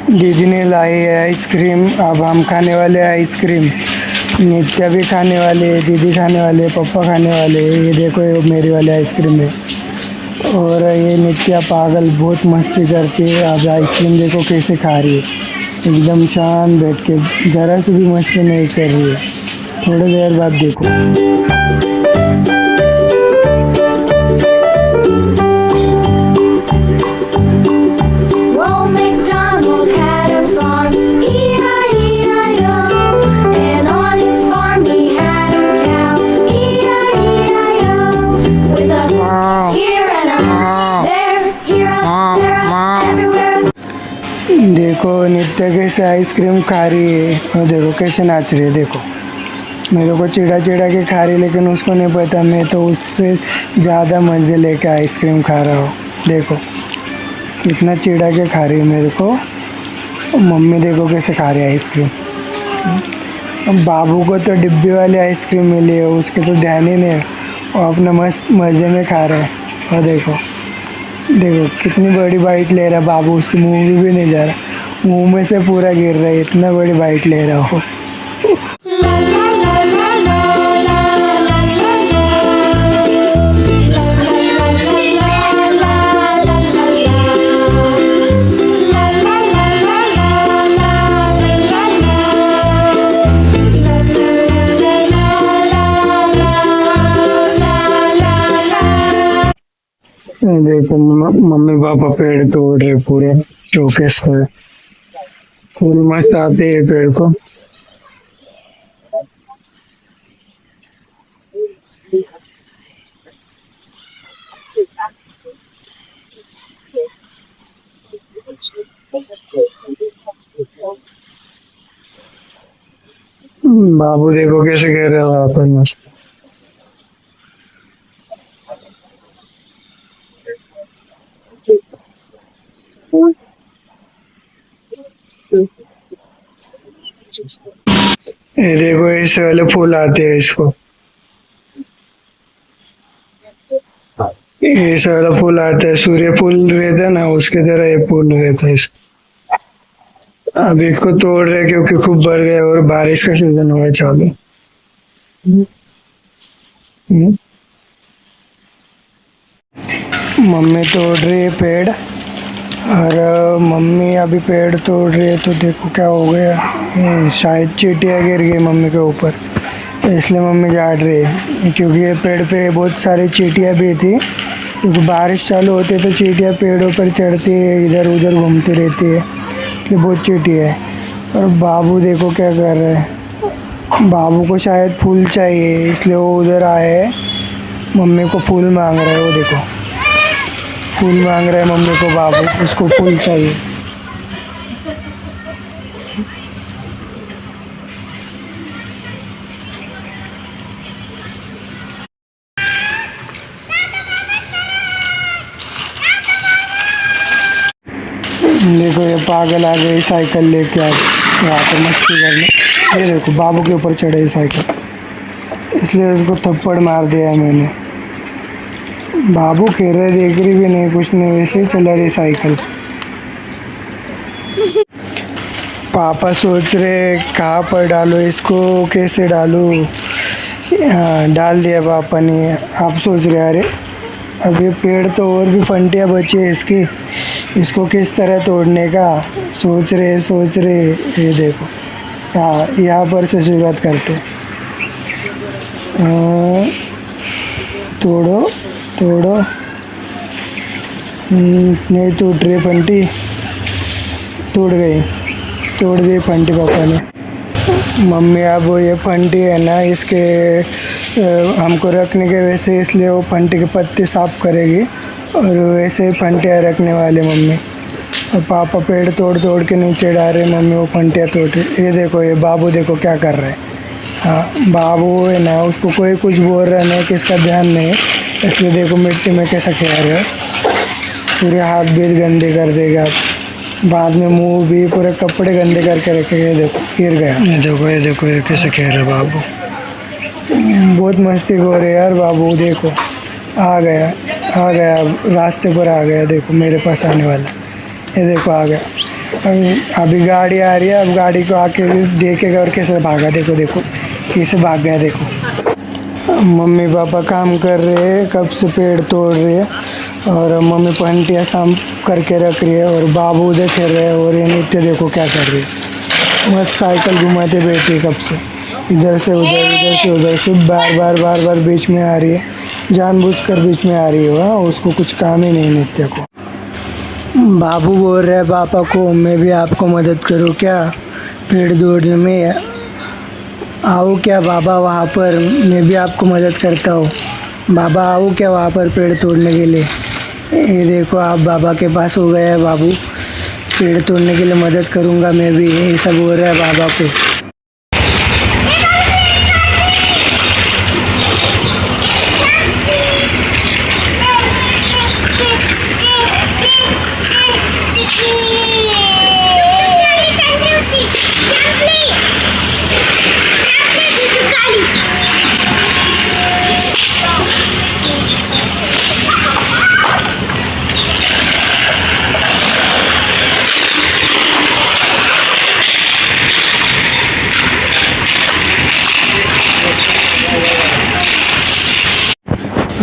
दीदी ने लाई है आइसक्रीम। अब हम खाने वाले हैं आइसक्रीम। नित्या भी खाने वाले है, दीदी खाने वाले, पापा खाने वाले। ये देखो ये मेरी वाली आइसक्रीम है। और ये नित्या पागल बहुत मस्ती करती है। अब आइसक्रीम देखो कैसे खा रही है, एकदम शांत बैठ के, ज़रा से भी मस्ती नहीं कर रही है। थोड़ी देर बाद देखो। Old MacDonald had a farm, E-I-E-I-O. And on his farm he had a cow, E-I-E-I-O. With a here and a there, here up, there up, everywhere. देखो नित्या कैसे आइसक्रीम खा रही है, और देखो कैसे नाच रही है। देखो मेरे को चिढ़ा चिढ़ा के खा रही है, लेकिन उसको नहीं पता मैं तो उससे ज़्यादा मज़े लेके आइसक्रीम खा रहा हूँ। देखो कितना चिढ़ा के खा रही है मेरे को। मम्मी देखो कैसे खा रही है आइसक्रीम। बाबू को तो डिब्बी वाली आइसक्रीम मिली है, उसके तो ध्यान ही नहीं है, वो अपना मस्त मज़े में खा रहा है। और देखो देखो कितनी बड़ी बाइट ले रहा है बाबू, उसके मुंह में भी नहीं जा रहा, मुंह में से पूरा गिर रहा है, इतना बड़ी बाइट ले रहा हो। La la la la la la la la la. La la la la la la la la la. La la la la la la la la la. देखो मम्मी पापा पेड़ तोड़ रहे पूरे शोकेस से। फूल मस्त आते हैं पेड़ को। बाबू देखो कैसे कह रहे हो आप मस्त। ये देखो ऐसे वाले फूल आते हैं इसको, ये सारा फूल आता है, सूर्य फूल रहता है ना, उसके तरह ये फूल रहता है इसको। अब इसको तोड़ रहे क्योंकि खूब बढ़ गया और बारिश का सीजन हुआ है चालू। मम्मी तोड़ रही है पेड़, और मम्मी अभी पेड़ तोड़ रही है तो देखो क्या हो गया। ये शायद चींटियाँ गिर गई मम्मी के ऊपर, इसलिए मम्मी झाड़ रही है। क्योंकि ये पेड़ पे बहुत सारी चींटियाँ भी थी, क्योंकि बारिश चालू होती है तो चींटियाँ पेड़ों पर चढ़ती है, इधर उधर घूमती रहती है, इसलिए बहुत चींटियाँ है। और बाबू देखो क्या कर रहे हैं, बाबू को शायद फूल चाहिए इसलिए वो उधर आए है, मम्मी को फूल मांग रहा है। वो देखो फूल मांग रहा है मम्मी को बाबू, उसको फूल चाहिए। देखो ये पागल आ गई साइकिल लेके, आज यहाँ पे मस्ती करने। ये देखो बाबू के ऊपर चढ़े है साइकिल, इसलिए उसको थप्पड़ मार दिया मैंने। बाबू खेल रहे, देख रही भी नहीं, कुछ नहीं, वैसे ही चला रही साइकिल। पापा सोच रहे कहाँ पर डालो इसको, कैसे डालूं। हाँ डाल दिया पापा ने। आप सोच रहे अरे अब ये पेड़ तो और भी फंटियाँ बची है इसकी, इसको किस तरह तोड़ने का सोच रहे। ये देखो हाँ यहाँ पर से शुरुआत करते। तोड़ो तोड़ो, नहीं टूट रही फंटी, टूट गई, तोड़ दी फंटी पापा ने। मम्मी अब ये फंटी है ना, इसके हमको रखने के वैसे, इसलिए वो फंटी के पत्ते साफ करेगी और वैसे फंटियाँ रखने वाले मम्मी। और पापा पेड़ तोड़ तोड़ के नीचे डाल रहे, मम्मी वो फंटियाँ तोड़ रही। ये देखो ये बाबू देखो क्या कर रहा है। हाँ बाबू है ना, उसको कोई कुछ बोल रहा नहीं, किसका ध्यान नहीं, इसलिए देखो मिट्टी में कैसा खेल रहे हो। पूरे हाथ भी गंदे कर देगा, बाद में मुंह भी, पूरे कपड़े गंदे करके रखेगा। देखो गिर गया। ये देखो ये कैसे खेल रहा है बाबू, बहुत मस्ती हो रही है यार बाबू। देखो आ गया रास्ते पर आ गया, देखो मेरे पास आने वाला, ये देखो आ गया। अभी गाड़ी आ रही है, अब गाड़ी को आके देखेगा और कैसे भागा, देखो देखो कैसे भाग गया देखो। मम्मी पापा काम कर रहे हैं, कब से पेड़ तोड़ रहे हैं और मम्मी पंटियाँ साफ करके रख रही है और बाबू उधर खेल रहे हैं और ये नित्य देखो क्या कर रही है, मत साइकिल घुमाते बैठी कब से, इधर से उधर इधर से उधर, सिर्फ बार बार बीच में आ रही है, जानबूझकर बीच में आ रही है। वहाँ उसको कुछ काम ही नहीं नित्य को। बाबू बोल रहे हैं पापा को, मैं भी आपको मदद करूँ क्या पेड़ तोड़ने में, आओ क्या बाबा वहाँ पर, मैं भी आपको मदद करता हूँ। बाबा आओ क्या वहाँ पर पेड़ तोड़ने के लिए। ये देखो आप बाबा के पास हो गए हैं बाबू, पेड़ तोड़ने के लिए मदद करूँगा मैं भी, ऐसा बोल रहा है बाबा को।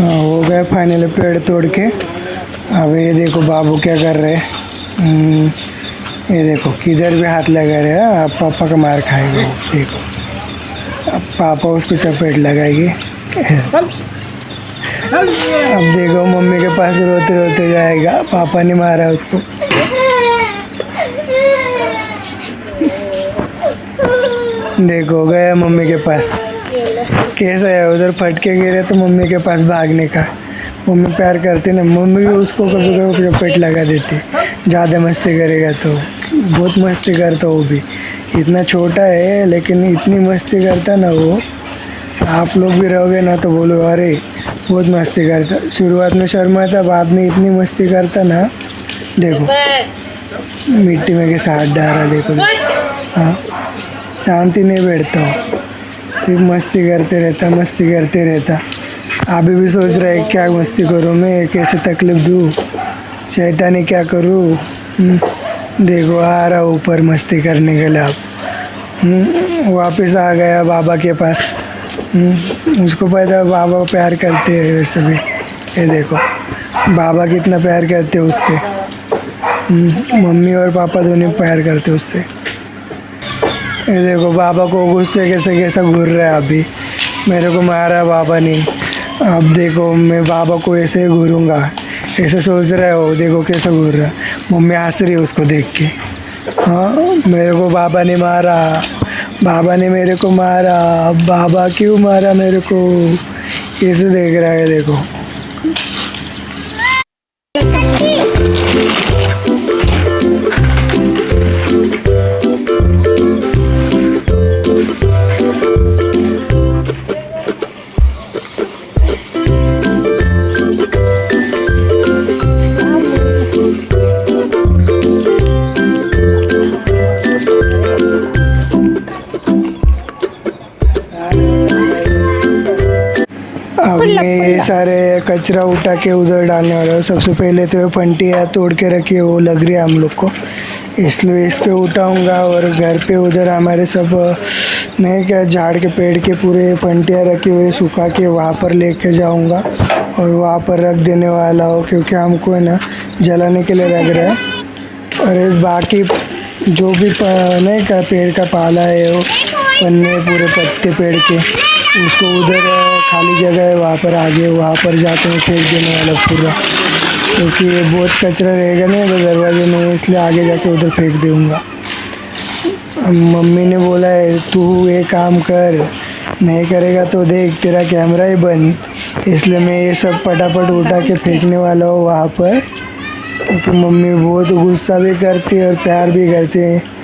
हो गए फाइनली पेड़ तोड़ के। अब ये देखो बाबू क्या कर रहे हैं, ये देखो किधर भी हाथ लगा रहे हैं, अब पापा का मार खाएगा देखो, अब पापा उसको चपेट लगाएगी। अब देखो मम्मी के पास रोते रोते जाएगा, पापा ने मारा उसको। देखो गया मम्मी के पास, कैसा है उधर फटके गिरे तो मम्मी के पास भागने का। मम्मी प्यार करती ना, मम्मी भी उसको कभी कभी पेट लगा देती, ज़्यादा मस्ती करेगा तो। बहुत मस्ती करता वो भी, इतना छोटा है लेकिन इतनी मस्ती करता ना वो, आप लोग भी रहोगे ना तो बोलो अरे बहुत मस्ती करता। शुरुआत में शर्माता, बाद में इतनी मस्ती करता ना, देखो मिट्टी में कैसा हाथ डाला देखो, हाँ शांति नहीं बैठता हूँ, सिर्फ मस्ती करते रहता। अभी भी सोच रहा है क्या मस्ती करूँ मैं, कैसे तकलीफ दूँ, शैतानी क्या करूँ। देखो आ रहा ऊपर मस्ती करने के लिए। अब वापस आ गया बाबा के पास। उसको पता है बाबा प्यार करते हैं वैसे भी, ये देखो बाबा कितना प्यार करते हैं उससे। मम्मी और पापा दोनों प्यार करते उससे। ये देखो बाबा को गुस्से कैसा घूर रहा है, अभी मेरे को मारा बाबा ने, अब देखो मैं बाबा को ऐसे ही घूरूंगा, ऐसे सोच रहा है वो, देखो कैसा घूर रहा है। मम्मी हंस रही है उसको देख के, हाँ मेरे को बाबा ने मारा, बाबा ने मेरे को मारा, बाबा क्यों मारा मेरे को, कैसे देख रहा है देखो। अब मैं ये सारे कचरा उठा के उधर डालने वाला हूँ। सबसे पहले तो फंटियाँ तोड़ के रखी है, वो लग रही है हम लोग को, इसलिए इसके उठाऊँगा और घर पे उधर हमारे सब नहीं क्या झाड़ के पेड़ के पूरे फंटियाँ रखी हुई सुखा के वहाँ पर लेके जाऊँगा और वहाँ पर रख देने वाला हो, क्योंकि हमको है ना जलाने के लिए लग रहा है। और बाकी जो भी नहीं क्या पेड़ का पाला है वो पन्ने पूरे पत्ते पेड़ के, उसको उधर खाली जगह है वहाँ पर आगे, वहाँ पर जाके मैं फेंक देने वाला पूरा, क्योंकि ये बहुत कचरा रहेगा ना तो दरवाजे में, इसलिए आगे जाके उधर फेंक दूँगा। मम्मी ने बोला है तू ये काम कर, नहीं करेगा तो देख तेरा कैमरा ही बंद, इसलिए मैं ये सब फटाफट उठा के फेंकने वाला हूँ वहाँ पर, क्योंकि मम्मी बहुत गुस्सा भी करती है और प्यार भी करती है।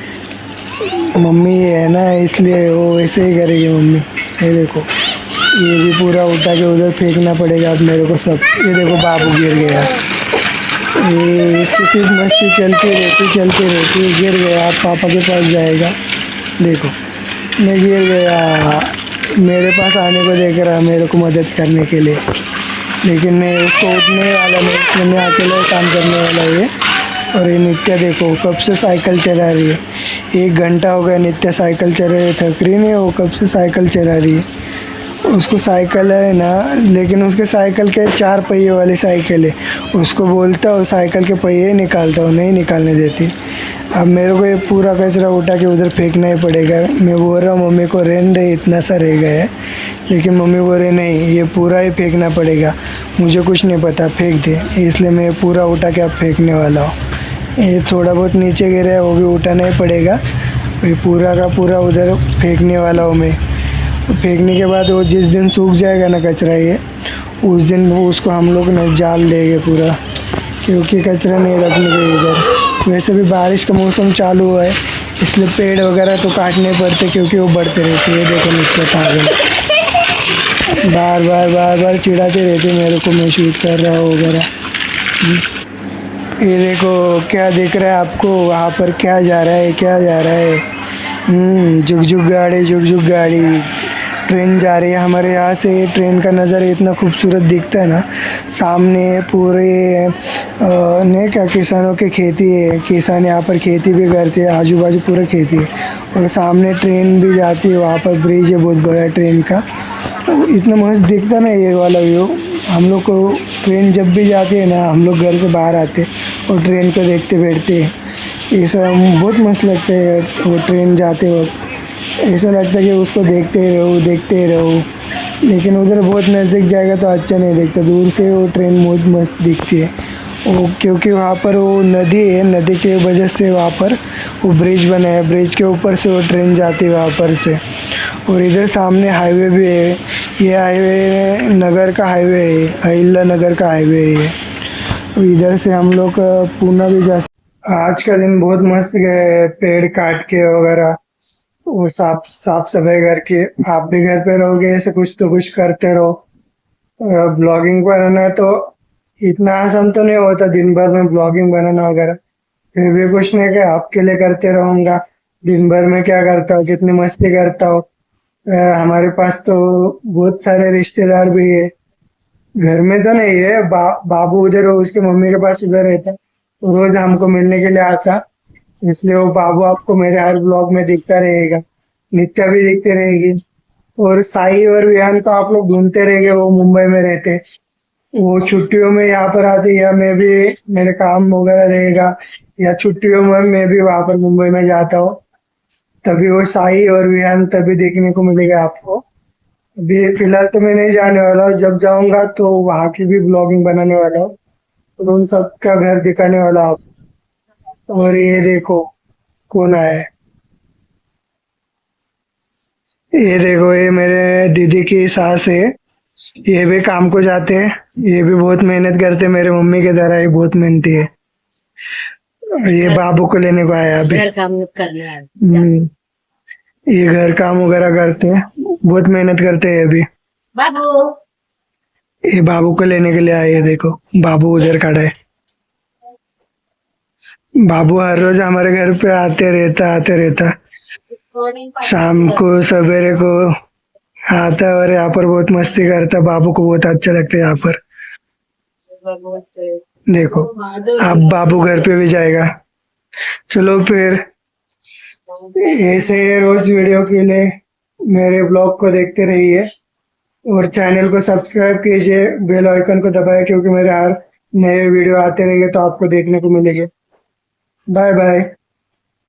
मम्मी है ना, इसलिए वो ऐसे ही करेगी मम्मी। ये देखो ये भी पूरा उठा के उधर फेंकना पड़ेगा अब मेरे को सब। ये देखो बाबू गिर गया, ये इसकी सिर्फ मस्ती चलती रहती, गिर गया, आप पापा के पास जाएगा। देखो मैं गिर गया, मेरे पास आने को देख रहा मेरे को मदद करने के लिए, लेकिन मैं उसको उठने वाला नहीं, इसलिए मैं अकेले काम करने वाला ये। और ये नित्या देखो कब से साइकिल चला रही है, 1 घंटा हो गया नित्या साइकिल चला रही है, थक रही नहीं है वो, कब से साइकिल चला रही है। उसको साइकिल है ना, लेकिन उसके साइकिल के 4 पहिए वाली साइकिल है, उसको बोलता हूँ साइकिल के पहिए निकालता हूँ, नहीं निकालने देती। अब मेरे को ये पूरा कचरा उठा के उधर फेंकना ही पड़ेगा। मैं बोल रहा हूँ मम्मी को रहने दे, इतना सा रह गया है, लेकिन मम्मी बोल रही नहीं ये पूरा ही फेंकना पड़ेगा, मुझे कुछ नहीं पता, फेंक दे। इसलिए मैं पूरा उठा के अब फेंकने वाला हूँ। ये थोड़ा बहुत नीचे गिरा है वो भी उठाना ही पड़ेगा, ये पूरा का पूरा उधर फेंकने वाला हूँ मैं। फेंकने के बाद वो जिस दिन सूख जाएगा ना कचरा ये, उस दिन वो उसको हम लोग ना जाल देंगे पूरा, क्योंकि कचरा नहीं रखने के इधर। वैसे भी बारिश का मौसम चालू हुआ है, इसलिए पेड़ वगैरह तो काटने पड़ते क्योंकि वो बढ़ते रहते हैं। देखो नित्या पागल बार बार चिढ़ाते रहते मेरे को, मैं शूट कर रहा हूँ वगैरह। ये देखो क्या दिख रहा है आपको, वहाँ पर क्या जा रहा है, क्या जा रहा है? जुग जुग गाड़ी ट्रेन जा रही है हमारे यहाँ से। ट्रेन का नज़ारा इतना खूबसूरत दिखता है ना, सामने पूरे ने क्या किसानों की खेती है, किसान यहाँ पर खेती भी करते हैं, आजू बाजू पूरा खेती है, और सामने ट्रेन भी जाती है, वहाँ पर ब्रिज है बहुत बड़ा ट्रेन का। इतना मस्त दिखता ना ये वाला व्यू। हम लोग को ट्रेन जब भी जाती है ना, हम लोग घर से बाहर आते और ट्रेन को देखते बैठते हैं, ये सब बहुत मस्त लगता है। वो ट्रेन जाते वक्त ऐसा लगता है कि उसको देखते ही रहो, लेकिन उधर बहुत नज़दीक जाएगा तो अच्छा नहीं दिखता, दूर से वो ट्रेन बहुत मस्त दिखती है। वो क्योंकि वहाँ पर वो नदी है, नदी की वजह से वहाँ पर वो ब्रिज बना है, ब्रिज के ऊपर से वो ट्रेन जाती है वहाँ पर से। और इधर सामने हाईवे भी है, ये हाईवे नगर का हाईवे है, अहिल्या नगर का हाईवे है। इधर से हम लोग पूना भी जा सकते। आज का दिन बहुत मस्त गया है, पेड़ काट के वगैरह वो साफ सफाई करके। आप भी घर पे रहोगे ऐसे कुछ तो कुछ करते रहो। ब्लॉगिंग बनाना तो इतना आसान तो नहीं होता दिन भर में ब्लॉगिंग बनाना वगैरह, फिर भी कुछ नहीं क्या आपके लिए करते रहूंगा। दिन भर में क्या करता हूँ, कितनी मस्ती करता हूँ। हमारे पास तो बहुत सारे रिश्तेदार भी है, घर में तो नहीं है। बाबू उधर हो, उसकी मम्मी के पास उधर रहता, रोज हमको मिलने के लिए आता, इसलिए वो बाबू आपको मेरे हर ब्लॉग में दिखता रहेगा, नित्या भी दिखती रहेगी। और साई और विहान को आप लोग ढूंढते रहेंगे, वो मुंबई में रहते, वो छुट्टियों में यहाँ पर आते, या मैं भी मेरे काम वगैरह रहेगा, या छुट्टियों में मैं भी वहां पर मुंबई में जाता हूँ, तभी वो साई और विहान तभी देखने को मिलेगा आपको। अभी फिलहाल तो मैं नहीं जाने वाला हूँ, जब जाऊंगा तो वहां की भी ब्लॉगिंग बनाने वाला हूँ और उन सबका घर दिखाने वाला हूँ। और ये देखो कौन आया है, ये देखो ये मेरे दीदी की सास है, ये भी काम को जाते हैं, ये भी बहुत मेहनत करते हैं, मेरे मम्मी के तरह ही बहुत मेहनती है। ये बाबू को लेने को आया अभी, घर काम करने आए। हम्म, ये घर काम वगैरह करते हैं, बहुत मेहनत करते हैं अभी। बाबू ये बाबू को लेने के लिए आए हैं, देखो बाबू उधर खड़ा है। बाबू हर रोज हमारे घर पे आते रहता, शाम को सवेरे को आता है और यहाँ पर बहुत मस्ती करता। बाबू को बहुत अच्छा लगता है यहाँ पर। देखो अब बाबू घर पे भी जाएगा। चलो फिर ऐसे रोज वीडियो के लिए मेरे ब्लॉग को देखते रहिए और चैनल को सब्सक्राइब कीजिए, बेल आइकन को दबाएं, क्योंकि मेरे हर नए वीडियो आते रहेंगे तो आपको देखने को मिलेंगे। Bye bye.